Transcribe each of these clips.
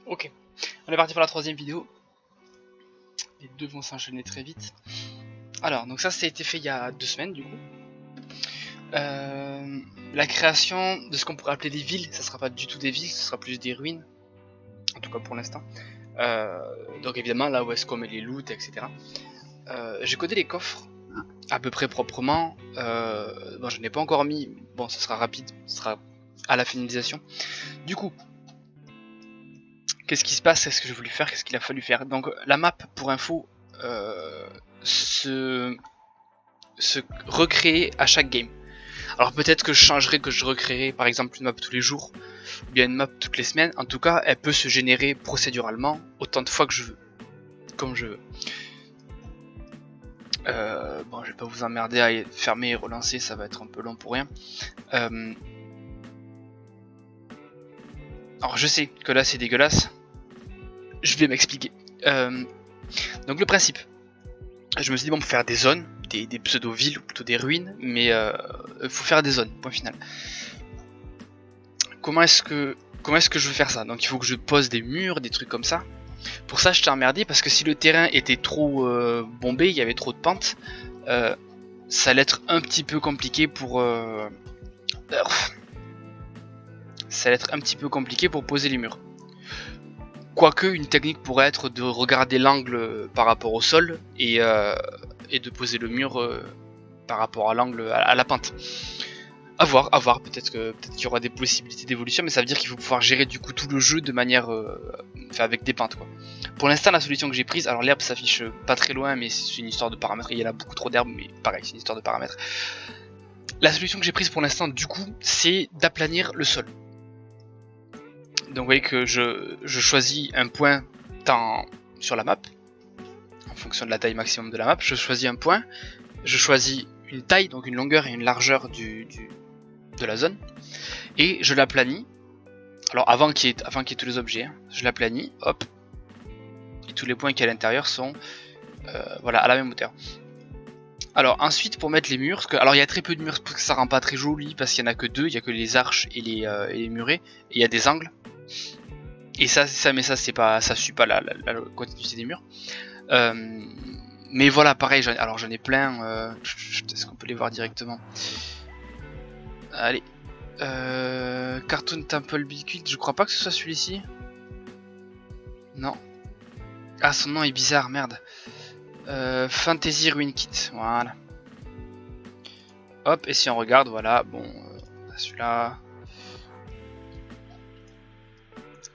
Ok, on est parti pour la troisième vidéo. Les deux vont s'enchaîner très vite. Alors, donc ça a été fait il y a 2 semaines du coup. La création de ce qu'on pourrait appeler des villes, ça sera pas du tout des villes, ce sera plus des ruines. En tout cas pour l'instant. Donc évidemment là où est-ce qu'on met les loots, etc. J'ai codé les coffres à peu près proprement. Bon, je n'ai pas encore mis. Bon, ça sera rapide, ça sera à la finalisation. Du coup, qu'est-ce qui se passe? Qu'est-ce que j'ai voulu faire? Qu'est-ce qu'il a fallu faire? Donc la map, pour info, se recréer à chaque game. Alors peut-être que je changerai, que je recréerai par exemple une map tous les jours, ou bien une map toutes les semaines. En tout cas, elle peut se générer procéduralement autant de fois que je veux, comme je veux. Bon, je vais pas vous emmerder à fermer et relancer, ça va être un peu long pour rien. Alors je sais que là c'est dégueulasse, je vais m'expliquer. Donc le principe, je me suis dit bon, pour faire des zones, des pseudo-villes ou plutôt des ruines, mais faut faire des zones, point final. Comment est-ce que je veux faire ça? Donc il faut que je pose des murs, des trucs comme ça. Pour ça, je t'ai emmerdé parce que si le terrain était trop bombé, il y avait trop de pentes, ça allait être un petit peu compliqué pour poser les murs. Quoique une technique pourrait être de regarder l'angle par rapport au sol et de poser le mur par rapport à l'angle à la pente. À voir, peut-être qu'il y aura des possibilités d'évolution, mais ça veut dire qu'il faut pouvoir gérer du coup tout le jeu de manière avec des pentes quoi. Pour l'instant, la solution que j'ai prise, alors l'herbe s'affiche pas très loin, mais c'est une histoire de paramètres. Il y en a beaucoup trop d'herbe, mais pareil, c'est une histoire de paramètres. La solution que j'ai prise pour l'instant, du coup, c'est d'aplanir le sol. Donc vous voyez que je choisis un point sur la map, en fonction de la taille maximum de la map, je choisis un point, je choisis une taille, donc une longueur et une largeur de la zone, et je l'aplanis. Alors avant qu'il y ait tous les objets, hein, je l'aplanis, hop, et tous les points qui à l'intérieur sont voilà, à la même hauteur. Alors ensuite pour mettre les murs, alors il y a très peu de murs parce que ça rend pas très joli, parce qu'il y en a que 2, il y a que les arches et les murets, et il y a des angles. Et ça c'est pas, ça suit pas la continuité des murs. Mais voilà, pareil, j'en ai plein. Est-ce qu'on peut les voir directement? Allez. Cartoon Temple Biquid, je crois pas que ce soit celui-ci. Non. Ah, son nom est bizarre, merde. Fantasy Ruin Kit, voilà. Hop, et si on regarde, voilà, bon, celui-là.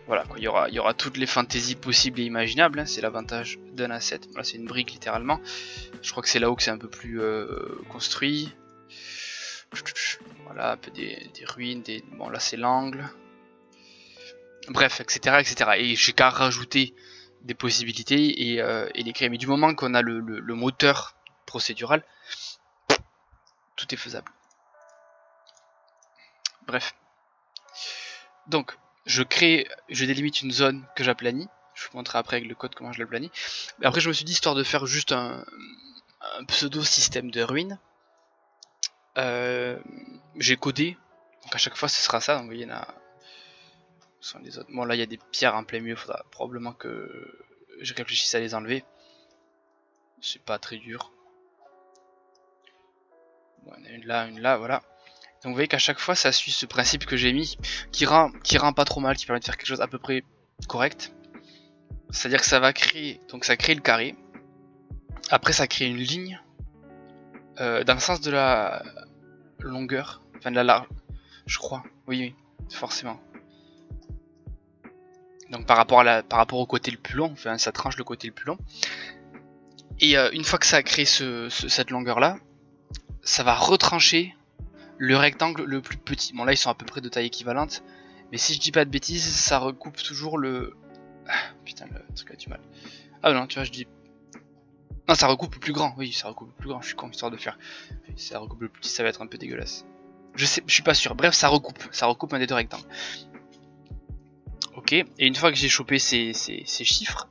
Voilà, quoi, il y aura toutes les fantaisies possibles et imaginables, hein, c'est l'avantage d'un asset. Voilà, c'est une brique littéralement. Je crois que c'est là-haut que c'est un peu plus construit. Voilà, un peu des ruines, bon là c'est l'angle. Bref, etc. etc. Et j'ai qu'à rajouter des possibilités et les créer. Mais du moment qu'on a le moteur procédural, tout est faisable. Bref. Donc, je délimite une zone que j'aplanie. Je vous montrerai après avec le code comment je l'aplanie. Après, je me suis dit, histoire de faire juste un pseudo-système de ruines, j'ai codé. Donc à chaque fois, ce sera ça. Donc, vous voyez, il y en a... sont les autres. Bon, là, il y a des pierres en plein milieu. Il faudra probablement que je réfléchisse à les enlever. C'est pas très dur. Bon, il y en a une là, voilà. Donc vous voyez qu'à chaque fois ça suit ce principe que j'ai mis, qui rend pas trop mal, qui permet de faire quelque chose à peu près correct. C'est-à-dire que ça va créer, donc ça crée le carré. Après ça crée une ligne dans le sens de la longueur, enfin de la large, je crois. Oui, forcément. Donc par rapport au côté le plus long, enfin ça tranche le côté le plus long. Et une fois que ça a créé cette longueur là, ça va retrancher le rectangle le plus petit. Bon là ils sont à peu près de taille équivalente, mais si je dis pas de bêtises, ça recoupe toujours le... putain, le truc a du mal. Ah non, tu vois, je dis... Non, ça recoupe le plus grand, oui, ça recoupe le plus grand, je suis con, histoire de faire... Ça recoupe le plus petit, ça va être un peu dégueulasse. Je suis pas sûr, bref, ça recoupe un des deux rectangles. Ok, et une fois que j'ai chopé ces chiffres,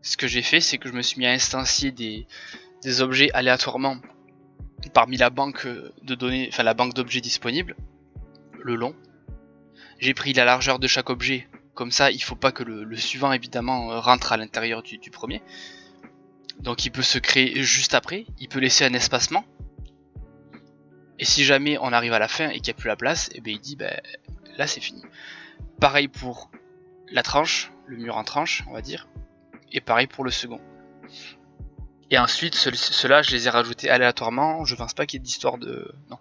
ce que j'ai fait, c'est que je me suis mis à instancier des objets aléatoirement parmi la banque de données, enfin la banque d'objets disponibles, le long. J'ai pris la largeur de chaque objet Comme ça, il faut pas que le suivant évidemment rentre à l'intérieur du premier. Donc il peut se créer juste après, il peut laisser un espacement. Et si jamais on arrive à la fin et qu'il n'y a plus la place, et bien il dit là c'est fini. Pareil pour la tranche, le mur en tranche on va dire. Et pareil pour le second. Et ensuite ceux-là je les ai rajoutés aléatoirement, je pense pas qu'il y ait d'histoire de... Non.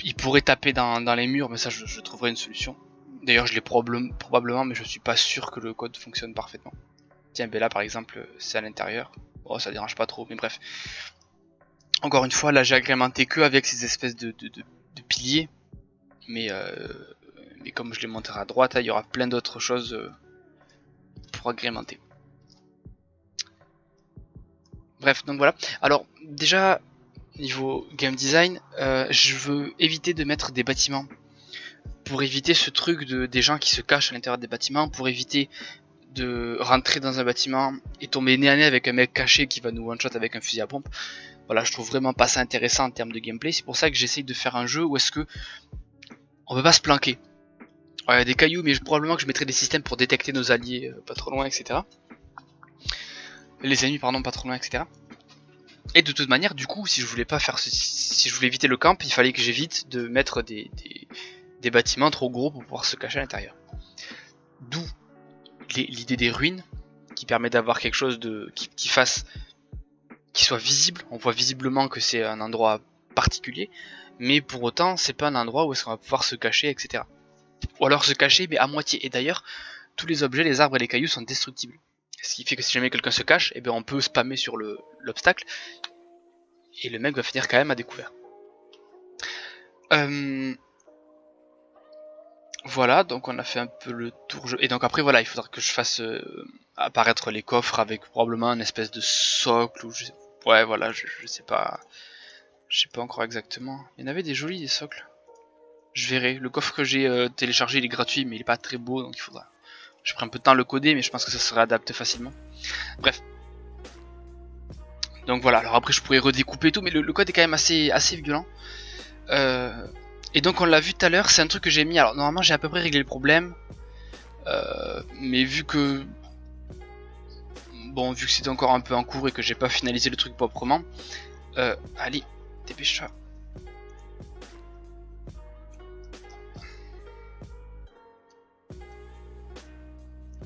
Il pourrait taper dans les murs, mais ça je trouverai une solution. D'ailleurs je l'ai probablement, mais je suis pas sûr que le code fonctionne parfaitement. Tiens, ben là par exemple c'est à l'intérieur. Oh, ça dérange pas trop, mais bref. Encore une fois, là j'ai agrémenté que avec ces espèces de piliers. Mais comme je les monterai à droite, il y aura plein d'autres choses pour agrémenter. Bref, donc voilà. Alors déjà, niveau game design, je veux éviter de mettre des bâtiments. Pour éviter ce truc des gens qui se cachent à l'intérieur des bâtiments, pour éviter de rentrer dans un bâtiment et tomber nez à nez avec un mec caché qui va nous one-shot avec un fusil à pompe. Voilà, je trouve vraiment pas ça intéressant en termes de gameplay. C'est pour ça que j'essaye de faire un jeu où est-ce que on peut pas se planquer. Il y a des cailloux, mais probablement que je mettrai des systèmes pour détecter nos alliés pas trop loin, etc. Les ennemis, pardon, pas trop loin, etc. Et de toute manière, du coup, si je voulais pas faire si je voulais éviter le camp, il fallait que j'évite de mettre des bâtiments trop gros pour pouvoir se cacher à l'intérieur. D'où l'idée des ruines, qui permet d'avoir quelque chose qui soit visible. On voit visiblement que c'est un endroit particulier, mais pour autant, c'est pas un endroit où est-ce qu'on va pouvoir se cacher, etc. Ou alors se cacher, mais à moitié. Et d'ailleurs, tous les objets, les arbres et les cailloux sont destructibles. Ce qui fait que si jamais quelqu'un se cache, eh bien on peut spammer sur l'obstacle, et le mec va finir quand même à découvert. Voilà, donc on a fait un peu le tour. Et donc après voilà, il faudra que je fasse apparaître les coffres avec probablement une espèce de socle ou ouais voilà, je sais pas. Je sais pas encore exactement. Il y en avait des jolis des socles. Je verrai. Le coffre que j'ai téléchargé il est gratuit mais il est pas très beau donc il faudra. Je prends un peu de temps à le coder mais je pense que ça serait adapté facilement. Bref. Donc voilà, alors après je pourrais redécouper tout mais le code est quand même assez violent. Et donc on l'a vu tout à l'heure, c'est un truc que j'ai mis, alors normalement j'ai à peu près réglé le problème, mais vu que c'était encore un peu en cours et que j'ai pas finalisé le truc proprement, allez, dépêche-toi.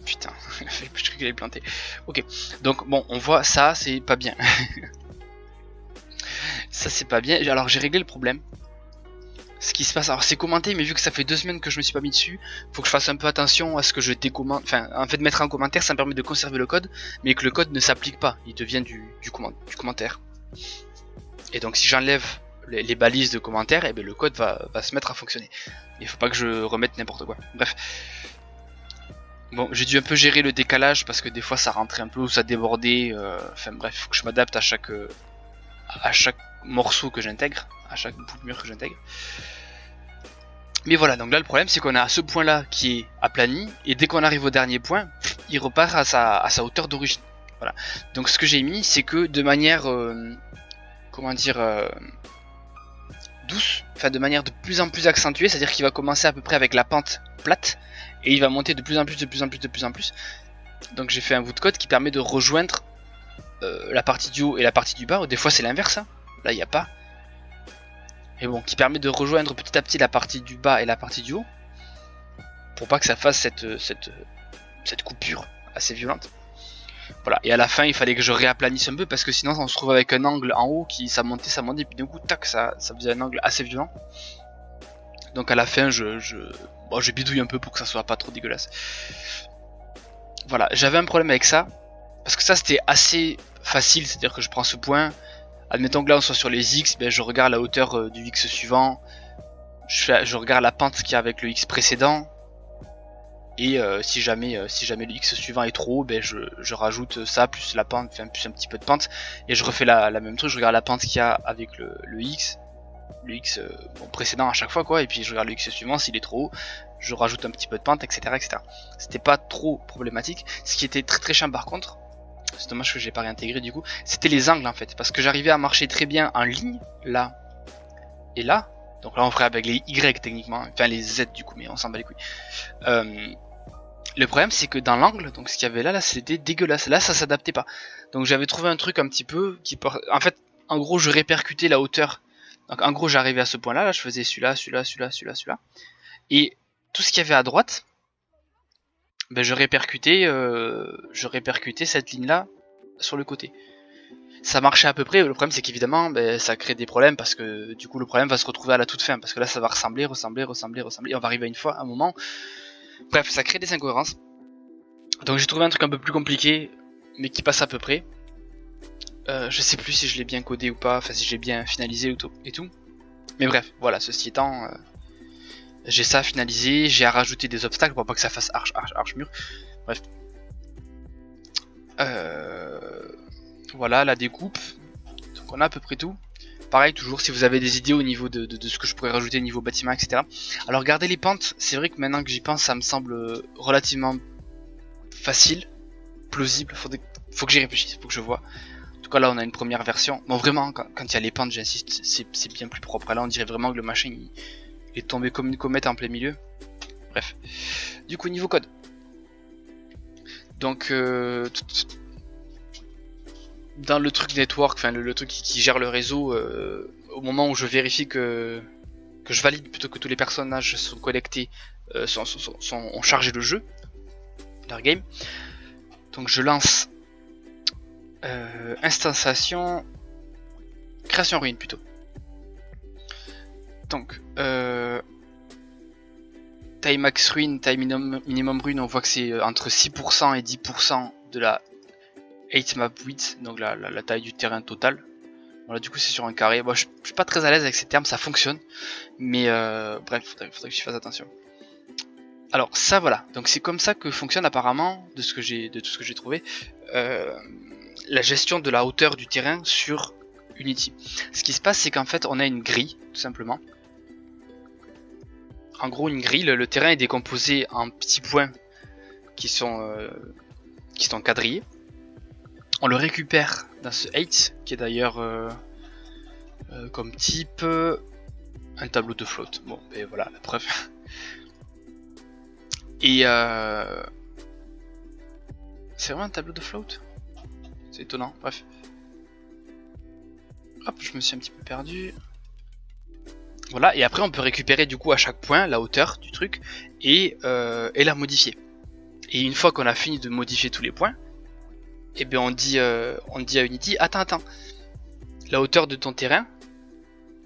Putain, je croyais qu'il allait planter. Ok, donc bon, on voit ça, c'est pas bien. Ça c'est pas bien, alors j'ai réglé le problème. Ce qui se passe, alors c'est commenté mais vu que ça fait 2 semaines que je me suis pas mis dessus, faut que je fasse un peu attention à ce que je décommente, enfin en fait mettre un commentaire ça me permet de conserver le code, mais que le code ne s'applique pas, il devient du commentaire. Et donc si j'enlève les balises de commentaires, et bien le code va se mettre à fonctionner. Il faut pas que je remette n'importe quoi, bref. Bon, j'ai dû un peu gérer le décalage parce que des fois ça rentrait un peu ou ça débordait, enfin bref, faut que je m'adapte à chaque morceau que j'intègre, à chaque bout de mur que j'intègre. Mais voilà, donc là le problème c'est qu'on a ce point là qui est aplani, et dès qu'on arrive au dernier point, il repart à sa hauteur d'origine. Voilà. Donc ce que j'ai mis c'est que de manière, douce, enfin de manière de plus en plus accentuée, c'est-à-dire qu'il va commencer à peu près avec la pente plate, et il va monter de plus en plus, de plus en plus, de plus en plus. Donc j'ai fait un bout de code qui permet de rejoindre la partie du haut et la partie du bas, des fois c'est l'inverse, hein. Là il n'y a pas. Et bon, qui permet de rejoindre petit à petit la partie du bas et la partie du haut, pour pas que ça fasse cette coupure assez violente. Voilà, et à la fin il fallait que je réaplanisse un peu parce que sinon on se trouve avec un angle en haut qui ça montait, et puis d'un coup tac, ça faisait un angle assez violent. Donc à la fin je bidouille un peu pour que ça soit pas trop dégueulasse. Voilà, j'avais un problème avec ça, parce que ça c'était assez facile, c'est-à-dire que je prends ce point, admettons que là on soit sur les X, ben je regarde la hauteur du X suivant, je regarde la pente qu'il y a avec le X précédent, et si jamais le X suivant est trop haut, ben je rajoute ça plus la pente, enfin plus un petit peu de pente, et je refais la même truc, je regarde la pente qu'il y a avec le X précédent à chaque fois quoi, et puis je regarde le X suivant, s'il est trop haut, je rajoute un petit peu de pente, etc. C'était pas trop problématique. Ce qui était très très chiant par contre, c'est dommage que j'ai pas réintégré du coup, c'était les angles en fait, parce que j'arrivais à marcher très bien en ligne, là et là, donc là on ferait avec les Y techniquement, enfin les Z du coup, mais on s'en bat les couilles. Le problème c'est que dans l'angle, donc ce qu'il y avait là c'était dégueulasse. Là ça s'adaptait pas. Donc j'avais trouvé un truc un petit peu qui en fait en gros je répercutais la hauteur. Donc en gros j'arrivais à ce point là, je faisais celui-là, celui-là, celui-là, celui-là, celui-là. Et tout ce qu'il y avait à droite, ben je répercutais cette ligne là sur le côté. Ça marchait à peu près, le problème c'est qu'évidemment ben, ça crée des problèmes parce que du coup le problème va se retrouver à la toute fin parce que là ça va ressembler et on va arriver à une fois, un moment. Bref, ça crée des incohérences. Donc j'ai trouvé un truc un peu plus compliqué mais qui passe à peu près. Je sais plus si je l'ai bien codé ou pas, enfin si j'ai bien finalisé et tout. Mais bref, voilà, ceci étant, j'ai ça finalisé, j'ai à rajouter des obstacles pour pas que ça fasse arche mur. Bref. Voilà la découpe. Donc on a à peu près tout. Pareil, toujours si vous avez des idées au niveau de ce que je pourrais rajouter au niveau bâtiment, etc. Alors regardez les pentes, c'est vrai que maintenant que j'y pense, ça me semble relativement facile, plausible. Faut que j'y réfléchisse, faut que je vois. En tout cas là on a une première version. Bon vraiment, quand il y a les pentes, j'insiste, c'est bien plus propre. Là on dirait vraiment que le machin il est tombé comme une comète en plein milieu. Bref. Du coup niveau code. Donc dans le truc network, enfin le truc qui gère le réseau, au moment où je vérifie que je valide plutôt que tous les personnages sont connectés, ont chargé le jeu, leur game. Donc je lance instanciation, création ruine plutôt. Donc taille max ruine, taille minimum ruine, on voit que c'est entre 6% et 10% de la 8 map width, donc la taille du terrain total. Voilà, du coup c'est sur un carré. Bon, je suis pas très à l'aise avec ces termes, ça fonctionne, mais bref, faudrait que je fasse attention. Alors ça voilà, donc c'est comme ça que fonctionne apparemment, de tout ce que j'ai trouvé, la gestion de la hauteur du terrain sur Unity. Ce qui se passe, c'est qu'en fait on a une grille, tout simplement. En gros une grille, le terrain est décomposé en petits points qui sont quadrillés. On le récupère dans ce 8, qui est d'ailleurs comme type un tableau de float. Bon, et voilà la preuve. Et c'est vraiment un tableau de float? C'est étonnant, bref. Hop, je me suis un petit peu perdu. Voilà, et après on peut récupérer du coup à chaque point la hauteur du truc et la modifier. Et une fois qu'on a fini de modifier tous les points, et bien on dit à Unity, attends, la hauteur de ton terrain,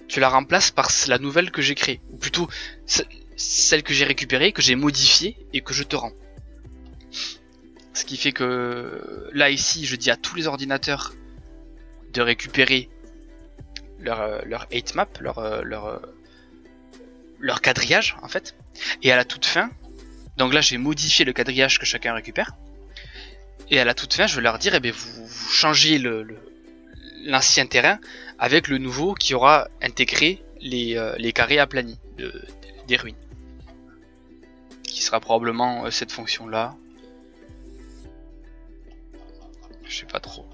tu la remplaces par la nouvelle que j'ai créée, ou plutôt celle que j'ai récupérée, que j'ai modifiée et que je te rends. Ce qui fait que là ici je dis à tous les ordinateurs de récupérer leur 8 map, leur quadrillage en fait, et à la toute fin, donc là j'ai modifié le quadrillage que chacun récupère, et à la toute fin je vais leur dire, eh bien, vous changez l'ancien terrain avec le nouveau qui aura intégré les carrés aplanis des ruines, qui sera probablement cette fonction là, je sais pas trop.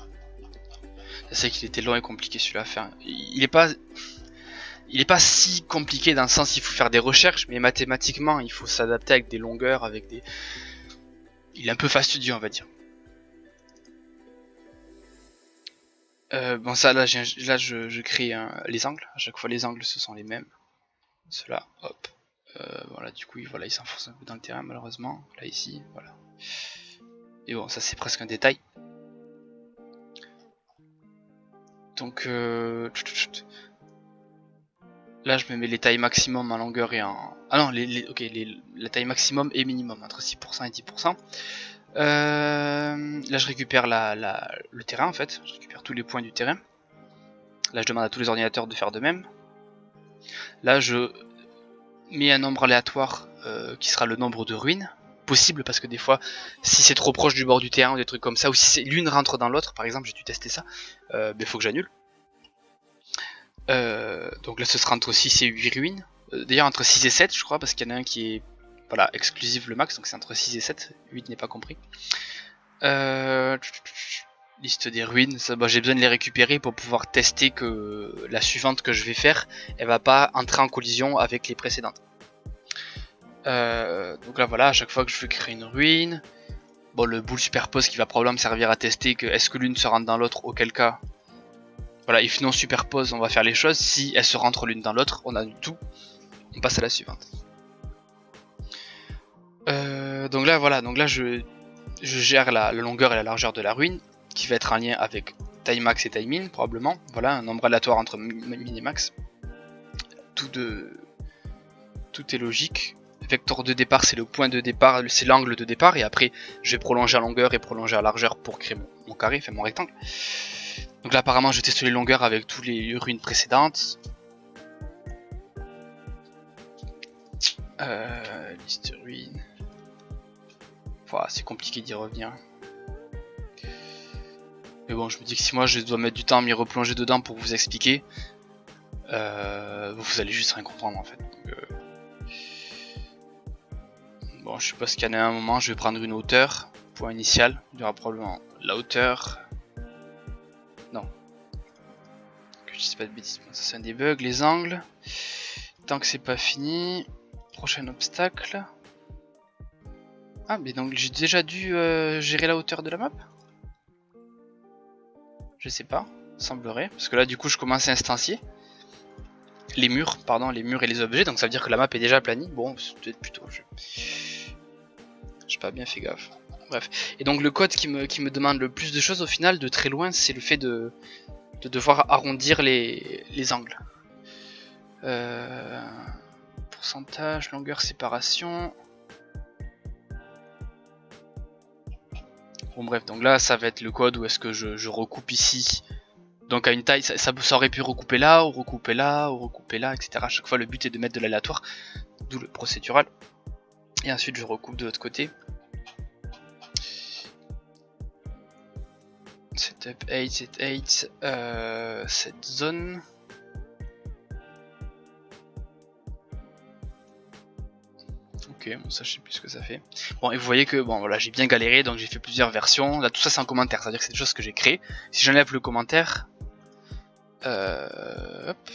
Je sais qu'il était long et compliqué celui-là à faire. Il est pas si compliqué dans le sens il faut faire des recherches, mais mathématiquement il faut s'adapter avec des longueurs, il est un peu fastidieux on va dire. Bon ça là, je crée les angles, à chaque fois les angles ce sont les mêmes. Ceux-là, hop. Voilà, du coup voilà, il s'enfonce un peu dans le terrain malheureusement. Là ici, voilà. Et bon, ça c'est presque un détail. Donc là je me mets les tailles maximum en longueur et en... Ah non, la taille maximum et minimum, entre 6% et 10%. Là je récupère le terrain en fait, je récupère tous les points du terrain. Là je demande à tous les ordinateurs de faire de même. Là je mets un nombre aléatoire qui sera le nombre de ruines possible, parce que des fois si c'est trop proche du bord du terrain ou des trucs comme ça, ou si l'une rentre dans l'autre par exemple, j'ai dû tester ça, il faut que j'annule. Donc là ce sera entre 6 et 8 ruines, d'ailleurs entre 6 et 7 je crois, parce qu'il y en a un qui est voilà, exclusif le max, donc c'est entre 6 et 7, 8 n'est pas compris. Liste des ruines, bah, j'ai besoin de les récupérer pour pouvoir tester que la suivante que je vais faire, elle va pas entrer en collision avec les précédentes. Donc là voilà, à chaque fois que je veux créer une ruine, bon le bool superpose qui va probablement me servir à tester que est-ce que l'une se rentre dans l'autre, auquel cas, voilà, if non superpose, on va faire les choses, si elles se rentrent l'une dans l'autre, on a du tout, on passe à la suivante. Donc là voilà, donc là je gère la longueur et la largeur de la ruine, qui va être en lien avec taille max et taille min probablement, voilà, un nombre aléatoire entre min et max, tout est logique. Vecteur de départ c'est le point de départ, c'est l'angle de départ, et après je vais prolonger à longueur et prolonger à largeur pour créer mon carré, enfin mon rectangle. Donc là apparemment je teste les longueurs avec tous les ruines précédentes. Liste ruines. C'est compliqué d'y revenir. Mais bon, je me dis que si moi je dois mettre du temps à m'y replonger dedans pour vous expliquer, vous allez juste rien comprendre en fait. Donc, bon, je suppose qu'il y en a un moment, je vais prendre une hauteur, point initial, il y aura probablement la hauteur. Non. Que je dise pas de bêtises, ça c'est un debug, les angles. Tant que c'est pas fini, prochain obstacle. Ah, mais donc j'ai déjà dû gérer la hauteur de la map? Je sais pas, semblerait. Parce que là, du coup, je commence à instancier les murs, pardon, les murs et les objets. Donc ça veut dire que la map est déjà aplanie. Bon, c'est peut-être plutôt. J'ai pas bien fait gaffe. Bref. Et donc le code qui me demande le plus de choses au final, de très loin, c'est le fait de devoir arrondir les angles. Pourcentage, longueur, séparation. Bon bref, donc là ça va être le code où est-ce que je recoupe ici. Donc à une taille, ça aurait pu recouper là, ou recouper là, ou recouper là, etc. À chaque fois le but est de mettre de l'aléatoire, d'où le procédural. Et ensuite je recoupe de l'autre côté. Setup 8, set 8, cette zone. Ok, bon ça je sais plus ce que ça fait. Bon et vous voyez que bon voilà, j'ai bien galéré, donc j'ai fait plusieurs versions. Là tout ça c'est en commentaire, c'est à dire que c'est des choses que j'ai créées. Si j'enlève le commentaire, hop.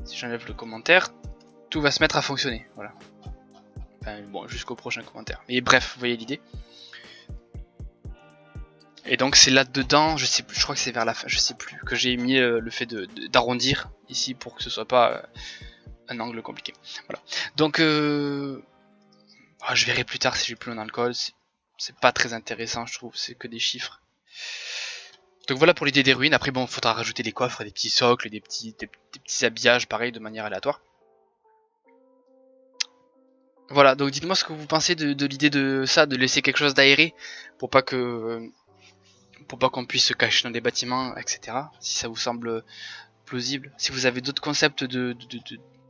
Si j'enlève le commentaire, tout va se mettre à fonctionner. Voilà. Enfin bon, jusqu'au prochain commentaire. Mais bref, vous voyez l'idée. Et donc c'est là-dedans, je sais plus, je crois que c'est vers la fin, je sais plus, que j'ai mis le fait d'arrondir ici pour que ce soit pas un angle compliqué. Voilà. Donc je verrai plus tard si j'ai plus loin dans le code. C'est pas très intéressant, je trouve, c'est que des chiffres. Donc voilà pour l'idée des ruines. Après bon, il faudra rajouter des coffres, des petits socles, des petits habillages pareil de manière aléatoire. Voilà, donc dites-moi ce que vous pensez de l'idée de ça, de laisser quelque chose d'aéré pour pas qu'on puisse se cacher dans des bâtiments, etc. Si ça vous semble plausible. Si vous avez d'autres concepts de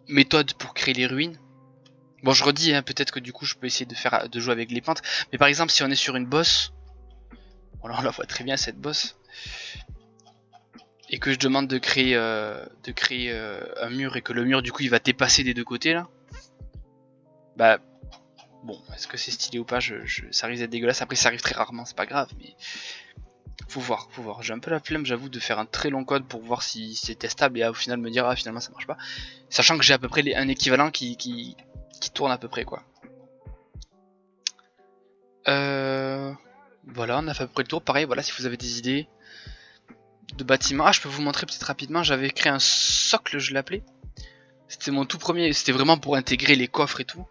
méthodes pour créer les ruines. Bon, je redis, hein, peut-être que du coup je peux essayer de jouer avec les pentes. Mais par exemple, si on est sur une bosse, voilà, on la voit très bien cette bosse, et que je demande de créer un mur et que le mur du coup il va dépasser des deux côtés là, bah bon, est-ce que c'est stylé ou pas, ça risque d'être dégueulasse. Après ça arrive très rarement, c'est pas grave, mais faut voir. J'ai un peu la flemme, j'avoue, de faire un très long code pour voir si c'est testable et au final me dire ah finalement ça marche pas, sachant que j'ai à peu près un équivalent qui tourne à peu près quoi. Voilà, on a fait à peu près le tour. Pareil, voilà, si vous avez des idées de bâtiments. Ah, je peux vous montrer peut-être rapidement. J'avais créé un socle, je l'appelais. C'était mon tout premier. C'était vraiment pour intégrer les coffres et tout.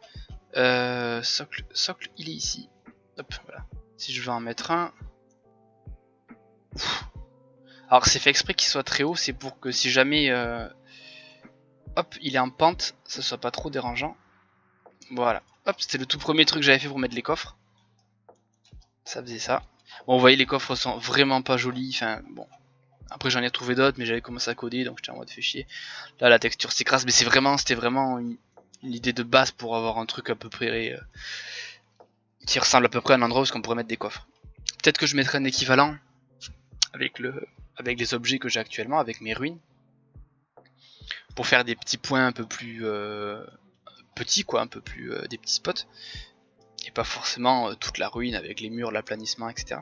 Socle, il est ici. Hop, voilà. Si je veux en mettre un. Alors, c'est fait exprès qu'il soit très haut. C'est pour que si jamais. Hop, il est en pente, ça soit pas trop dérangeant. Voilà. Hop, c'était le tout premier truc que j'avais fait pour mettre les coffres. Ça faisait ça. Bon, vous voyez, les coffres sont vraiment pas jolis. Enfin, bon. Après, j'en ai trouvé d'autres, mais j'avais commencé à coder, donc j'étais en mode fait chier. Là, la texture s'écrase, mais c'était vraiment une idée de base pour avoir un truc à peu près. Qui ressemble à peu près à un endroit où on pourrait mettre des coffres. Peut-être que je mettrai un équivalent avec les objets que j'ai actuellement, avec mes ruines. Pour faire des petits points un peu plus petits, quoi, un peu plus des petits spots. Et pas forcément toute la ruine avec les murs, l'aplanissement, etc.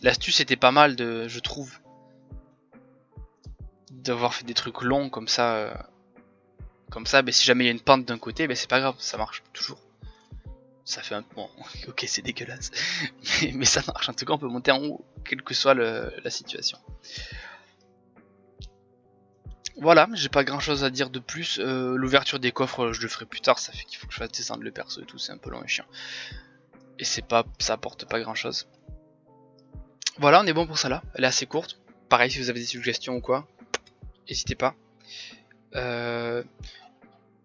L'astuce était pas mal, je trouve, d'avoir fait des trucs longs comme ça. Comme ça, si jamais il y a une pente d'un côté, c'est pas grave, ça marche toujours. Ça fait un... Bon, ok, c'est dégueulasse. mais ça marche. En tout cas, on peut monter en haut, quelle que soit la situation. Voilà, j'ai pas grand chose à dire de plus. L'ouverture des coffres, je le ferai plus tard. Ça fait qu'il faut que je fasse descendre le perso et tout. C'est un peu long et chiant. Et c'est pas, ça apporte pas grand chose. Voilà, on est bon pour ça là. Elle est assez courte. Pareil, si vous avez des suggestions ou quoi, n'hésitez pas.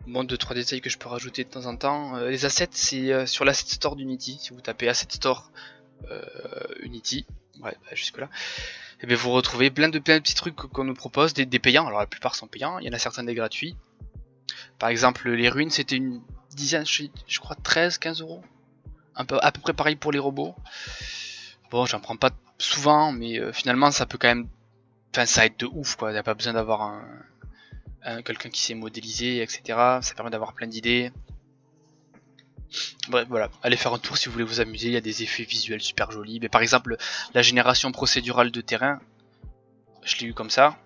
Bon, 2-3 détails que je peux rajouter de temps en temps. Les assets, c'est sur l'asset store d'Unity. Si vous tapez asset store Unity, ouais, jusque là, et bien vous retrouvez plein de petits trucs qu'on nous propose, des payants. Alors la plupart sont payants, il y en a certains des gratuits. Par exemple, les ruines, c'était une dizaine, je crois 13-15 euros. À peu près pareil pour les robots. Bon, j'en prends pas souvent, mais finalement, ça peut quand même. Enfin, ça aide de ouf, quoi. Il n'y a pas besoin d'avoir quelqu'un qui sait modéliser, etc. Ça permet d'avoir plein d'idées. Bref, voilà, allez faire un tour si vous voulez vous amuser, il y a des effets visuels super jolis. Mais par exemple, la génération procédurale de terrain, je l'ai eu comme ça.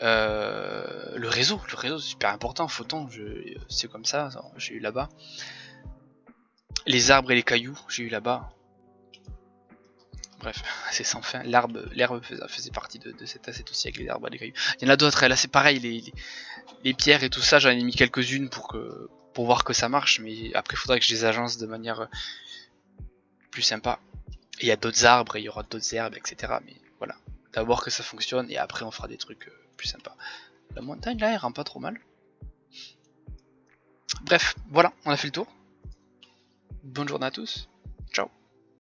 Le réseau c'est super important. Photon, c'est comme ça, j'ai eu là-bas. Les arbres et les cailloux, j'ai eu là-bas. Bref, c'est sans fin. L'herbe faisait partie de cet asset aussi avec les arbres et les cailloux. Il y en a d'autres, là c'est pareil, les pierres et tout ça, j'en ai mis quelques-unes pour voir que ça marche, mais après il faudrait que je les agence de manière plus sympa. Et il y a d'autres arbres, et il y aura d'autres herbes, etc. Mais voilà, d'abord que ça fonctionne, et après on fera des trucs plus sympas. La montagne là, elle rend pas trop mal. Bref, voilà, on a fait le tour. Bonne journée à tous.